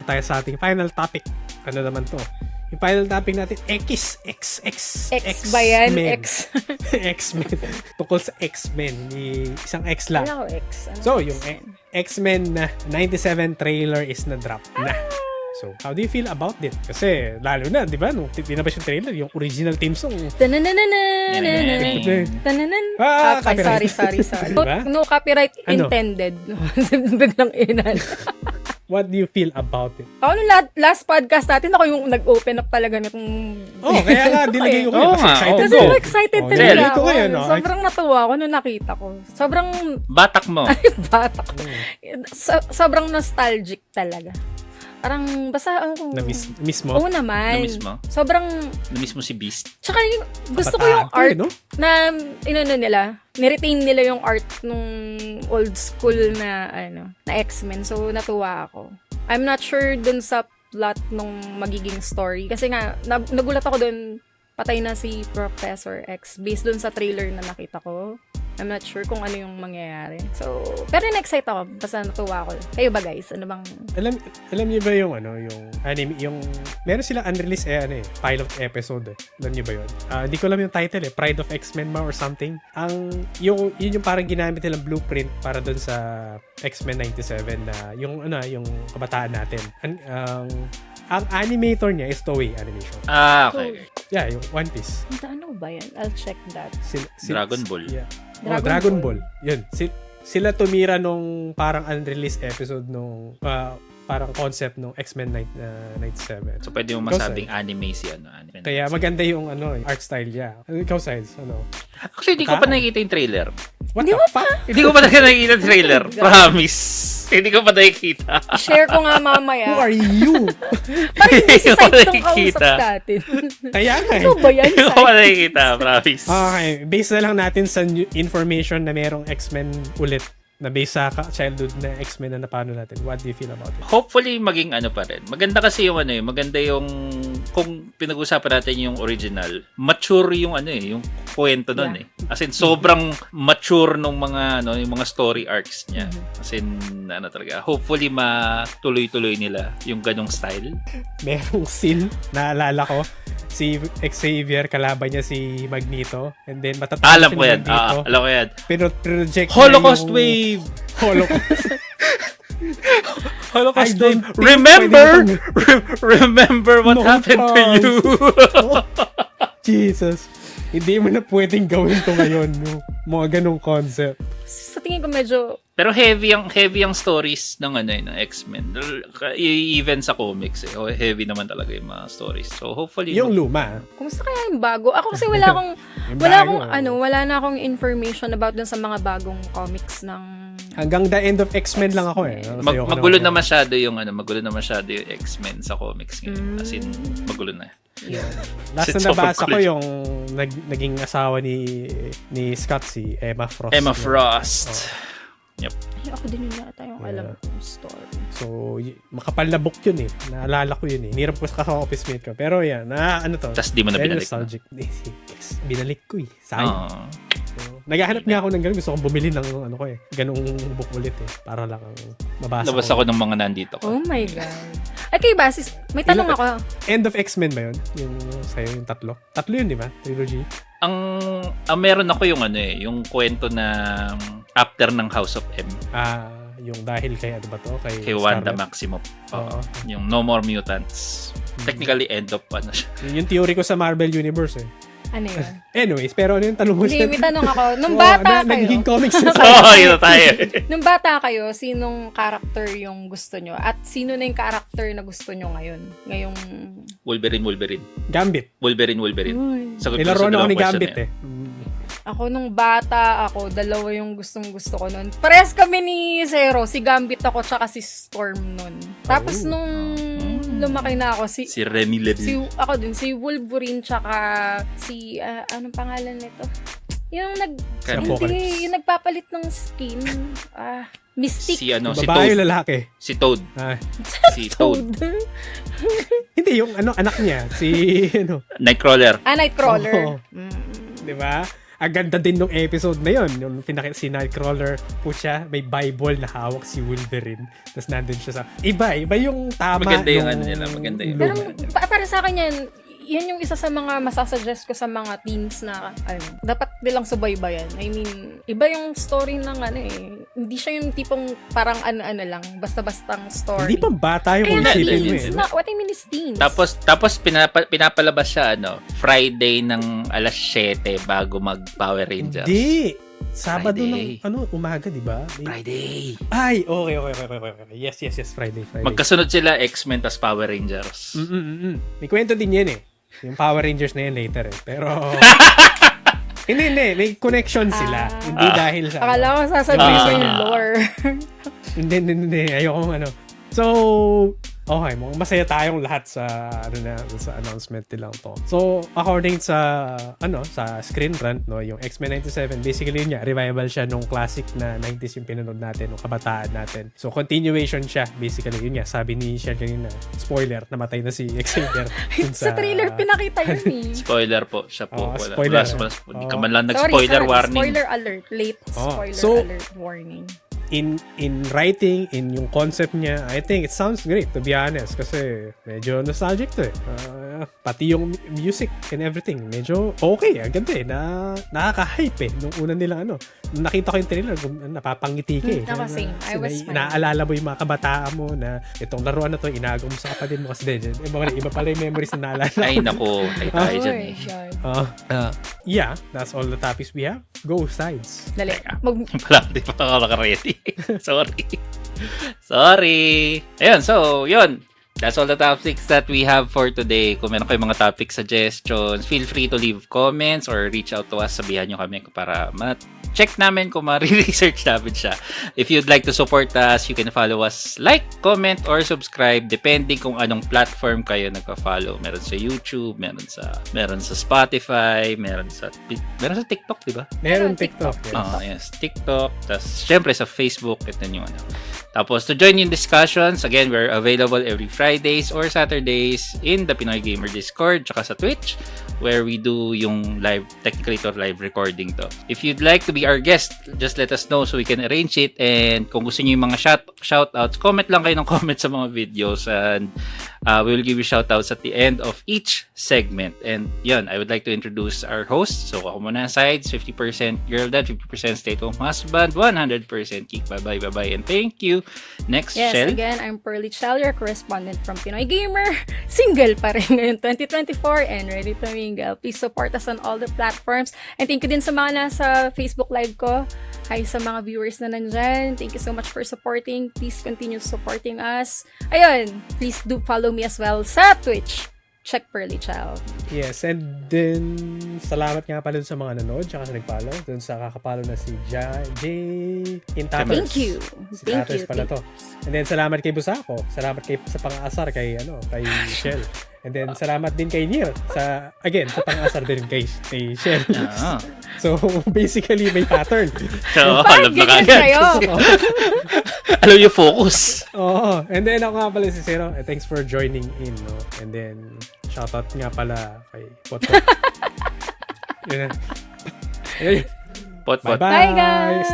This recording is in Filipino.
tayo sa ating final topic. Ano naman to? Yung final topic natin, X ba yan? Men. X. X-Men. Tungkol sa X-Men. Isang X lang. Ano X? Ano So, yung X-Men? X-Men na 97 trailer is na-drop na. So, how do you feel about it? Kasi, lalo na, di ba, nung tinabas yung trailer, yung original theme song. Okay, sorry. Diba? No copyright Ano? intended. Biglang inan. What do you feel about it? Ako nung last podcast natin, ako yung nag-open up talaga nitong... Kaya nga, dinagay ko kayo. Oo Kasi nga, excited Kasi ko. excited Oh, talaga dinagay ko ako. kayo, no? Sobrang natuwa ako nung nakita ko. Sobrang Batak mo. bata ko. Sobrang nostalgic talaga. Parang, basta, Na-miss mo? Oo naman. Na-miss mo? Sobrang, Na-miss mo si Beast. tsaka gusto ko yung Kabataan art to, no? na, niretain nila yung art nung old school na, na X-Men. So, natuwa ako. I'm not sure dun sa plot nung magiging story. Kasi nga, nagulat ako dun, patay na si Professor X based dun sa trailer na nakita ko. I'm not sure kung ano yung mangyayari. So, pero na-excite ako. Basta natuwa ako. Kayo ba guys? Ano bang... Alam niyo ba yung yung anime, yung meron silang unreleased pilot episode Alam niyo ba yun? Hindi ko alam yung title Pride of X-Men ba or something. Yun yung parang ginamit nilang blueprint para doon sa X-Men 97 na yung kabataan natin. Ang animator niya is Toei Animation. Okay. Yeah, yung One Piece. Ano ba yan? I'll check that. Dragon Ball. Yeah. Dragon Ball. Yun. Sila tumira nung parang unreleased episode nung parang concept nung X-Men 97. So, pwede mo masabing anime si anime. Kaya maganda yung art style niya. Ikaw, Sides, Actually, hindi ko pa nakikita yung trailer. What the fuck? Hindi ko pa nakikita yung trailer. Promise. Hindi ko pa nakikita. Share ko nga Who mamaya. are you? Parang hindi si Hindi ko Site tong nakikita. kausap natin. Kaya nga Ano ba yan, Hindi ko pa Site? nakikita. Promise. Okay, base na lang natin sa information na merong X-Men ulit na base sa childhood na X-Men na napano natin. What do you feel about it? Hopefully, maging pa rin. Maganda kasi yung maganda yung kung pinag-usapan natin yung original, mature yung yung kwento nun As in, sobrang mature nung mga yung mga story arcs niya. As in, talaga. Hopefully, matuloy-tuloy nila yung ganong style. Merong scene, naalala ko, si Xavier, kalaban niya si Magneto, and then matatapos Alam si ko yan. Magneto. Alam ko yan. Pero project Holocaust wave! Holocaust. Holocaust I don't wave. think Remember what No happened to you. Jesus. Hindi mo na pwedeng gawin to ngayon. Mga ganong concept. Sa tingin ko medyo... Pero heavy ang stories ng ng X-Men. Even sa comics heavy naman talaga yung mga stories. So hopefully Yung luma. Kumusta kaya yung bago? Ako kasi wala na akong information about dun sa mga bagong comics ng... Hanggang the end of X-Men lang ako Magulo na masyado yung X-Men sa comics ngayon. As in, magulo na. Last na nabasa ko yung naging asawa ni Scott, si Emma Frost. Emma Frost. Yep. Ay, ako din yun yata yung alam kong story. So, makapal na book yun Naalala ko yun Nirap ko sa office mate ko. Pero yan, to. Tas di mo na binalik. Nostalgic. Binalik ko Sayang. So, naghahanap nga ako ng ganun. Gusto kong bumili ng ganung book ulit Para lang mabasa Nabasa ko ng mga nandito ko. Oh my God. Ay, kayo ba? May tanong ako. End of X-Men ba yun? Yung sa'yo, yung tatlo? Tatlo yun, di ba? Trilogy? Ang meron ako yung yung kwento na after ng House of M. Yung dahil kay ano ba to? Kay Wanda Maximoff. Yung No More Mutants. Technically, end of siya. Yung theory ko sa Marvel Universe Ano yun? Anyways, pero ano yung tanong mo Hindi, may tanong ako. Nung bata kayo, nagiging comics Ito tayo. nung bata kayo, sinong character yung gusto nyo? At sino na yung character na gusto nyo ngayon? Ngayong... Wolverine. Gambit. Wolverine. Sagot ko Nilaro sa na ako ni dalawang Gambit question Ako nung bata ako, dalawa yung gustong gusto ko nun. Pares kami ni Zero. Si Gambit ako, tsaka si Storm nun. Tapos nung lumaki na ako, Si Remy Levy. si Wolverine, tsaka si, anong pangalan nito? Yung yung nagpapalit ng skin. Mystic. Si Babae Toad. lalaki. Si Toad. Si Toad. Hindi, yung anak niya. Si, Nightcrawler. Nightcrawler. Di ba? ang ganda din nung episode na yun. Yung si Nightcrawler po siya, may Bible na hawak si Wolverine. Tapos nandun siya sa... Iba yung tama. Maganda yung nung- ano nila, maganda yung Pero luma. para sa akin yan yung isa sa mga masasuggest ko sa mga teens na dapat nilang subaybayan. I mean, iba yung story ng hindi siya yung tipong parang ano lang, basta-bastang story. Hindi pa bata yung Kaya isipin mo teens, eh. what I mean is teens. Tapos pinapalabas siya Friday ng alas 7 bago mag Power Rangers. Hindi. Sabado Friday. ng umaga, di ba? Friday. Ay, okay. Yes, Friday. Magkasunod sila X-Men tas Power Rangers. May kwento din yan eh. Yung Power Rangers na yan later eh. Pero... hindi. May connection sila. Hindi dahil sa... Akala ko sasabihin ko yung Ah. lore. Hindi. Ayoko So, okay, masaya tayong lahat sa sa announcement nilang to. So, according sa sa Screen Rant, yung X-Men 97, basically yun revival siya nung classic na 90s yung pinanood natin, nung kabataan natin. So, continuation siya, basically yun sabi ni Shell kanina, spoiler, namatay na si Xavier. dun Sa trailer pinakita yun eh. Spoiler po, siya po. Spoiler. Hindi ka man lang Sorry, nag-spoiler warning. Spoiler alert. Late spoiler So, alert warning. in writing, in yung concept niya, I think it sounds great, to be honest, kasi medyo nostalgic to eh. Pati yung music and everything, medyo okay, ang ganda eh, nakaka-hype eh, nung una nila nung nakita ko yung trailer, napapangiti ka eh. Ako same, I was fine. Naaalala mo yung mga kabataan mo na itong laruan na to, inagaw mo sa kapatid mo kasi iba pala yung memories na naalala. Ay, naku. Ay, tayo dyan eh. God. Yeah, that's all the topics we have. Go sides. Dali. Pala, di pa ako naka-ready. Sorry. Ayun, so, yun. That's all the topics that we have for today. Kung meron kayong mga topic suggestions, feel free to leave comments or reach out to us. Sabihan nyo kami para check namin kung ma-research namin siya. If you'd like to support us, you can follow us, like, comment, or subscribe depending kung anong platform kayo nagpa-follow. Meron sa YouTube, meron sa Spotify, meron sa TikTok, di ba? Meron Meron TikTok. TikTok. Yes. Yes, TikTok. Tapos, syempre sa Facebook. Ito nyo Tapos, to join in discussions, again, we're available every Fridays or Saturdays in the Pinoy Gamer Discord, tsaka sa Twitch, where we do yung technically to live recording to. If you'd like to be our guest, just let us know so we can arrange it. And kung gusto nyo yung mga shoutouts, comment lang kayo ng comment sa mga videos and we will give you shoutouts at the end of each segment. And yun, I would like to introduce our host. So, ako muna sides, 50% girl dad, 50% stay-at-home husband, 100% geek. Bye-bye, and thank you. Next, Yes, Shell. again, I'm Pearly Chell, your correspondent from Pinoy Gamer. Single pa rin ngayon 2024 and ready to mingle. Please support us on all the platforms. And thank you din sa mga nasa Facebook Live ko. Hi sa mga viewers na nandyan. Thank you so much for supporting. Please continue supporting us. Ayun, please do follow me as well sa Twitch. Check Pearly Chell. Yes, and then salamat nga pala dun sa mga nanood tsaka sa nag-follow. Dun sa kakapalo na si Jay Intappers. Thank you. Si Thank Tatters you. pala to. And then salamat kay Busako. Salamat sa pang-asar kay Shell. And then salamat din kay Nier sa pang-asar din kay Shell. Ah. So basically may pattern. So, alam Bakit na ganyan kagad. kayo? Alam yung focus. Oo. And then ako nga pala si Zero. Thanks for joining in. No? And then shoutout nga pala kay Potpot. Yun na. Pot. Bye-bye. Bye, guys!